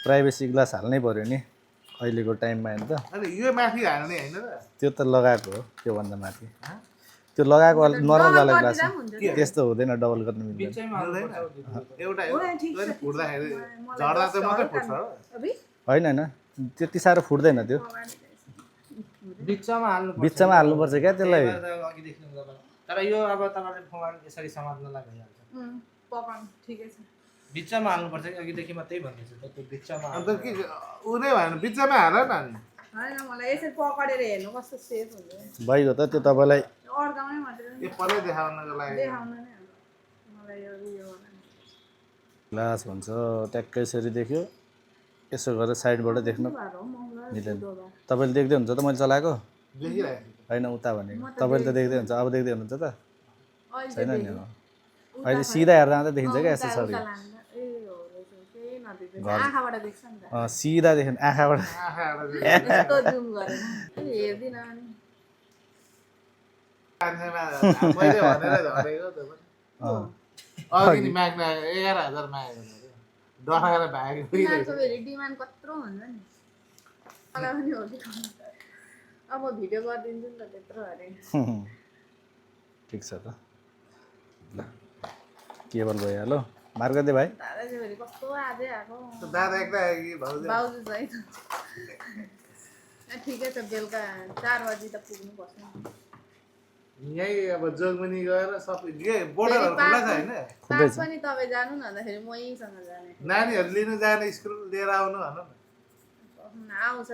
privacy glass हाल्नै पर्यो नि अहिलेको टाइममा हैन त अनि यो माथि हाल्ने हैन र त्यो त लगाएको हो त्योभन्दा माथि त्यो लगाएको नर्मल वाला ग्लास त्यस्तो हुँदैन डबल गर्नु मिल्दैन बिचैमा एउटा फुट्दाखेरि झर्दा चाहिँ मात्रै फुट्छ हो होइन होइन त्यति साह्रो फुट्दैन त्यो बिचमा हाल्नुपर्छ क्या त्यसलाई अघि देख्नु तपाईँ तर यो अब तपाईँले फोन यसरी समात्नलाई भइहाल्छ पकाउनु ठिकै छ बिचमा हाल्नुपर्छ कि अघिदेखि म त्यही भन्दैछु त त्यो बिचमा अन्त के उनी भने बिचमा हाल न अनि हैन मलाई यसरी पकडेर हेर्नु कस्तो सेफ हुन्छ भइगयो त त्यो तपाईँलाई अर्कामै मात्रै यो परै देखाउनको लागि देखाउन नै मलाई यो उयो ग्लास भन्छ ट्याक्कै यसरी देख्यो यसो गरेर साइडबाट देख्नु मिल्दैन तपाईँले देख्दै हुन्छ त मैले चलाएको देखिरहेको होइन उता भनेको तपाईँले त देख्दै हुन्छ अब देख्दै हुनुहुन्छ त अहिले छैन नि अहिले सिधा हेरेर आउँदा देखिन्छ क्या यस्तो सरी आँखाबाट देख्छ नि त सिधा देख्नु आँखाबाट यस्तो जुम गरेर हेर्दिन अनि मैले भनेर झरेको त अघि नि माग्न 11,000 मागेको डराएर भागेको तिनीहरूको फेरि डिमान्ड कत्रो हुन्छ नि मलाई पनि हो कि अब म भिडियो गरिदिन्छु नि त त्यत्रो अरे ठिक छ त ल केबल भइहाल्यो मार गरिदे भाइ दादा चाहिँ फेरि कस्तो आजै आएको दादा एक्लै आयो कि भाउजू बाउजू चाहिँ ठिकै छ बेलुका 4 बजी त पुग्नुपर्छ यही अब जोगमुनि गएर सबै यही बोर्डरहरू खुल्ला छ होइन पास पनि तपाईँ जानु न भन्दाखेरि म यहीँसँग जाने नानीहरू लिनु जाने स्कुल लिएर आउनु भन न आउँछ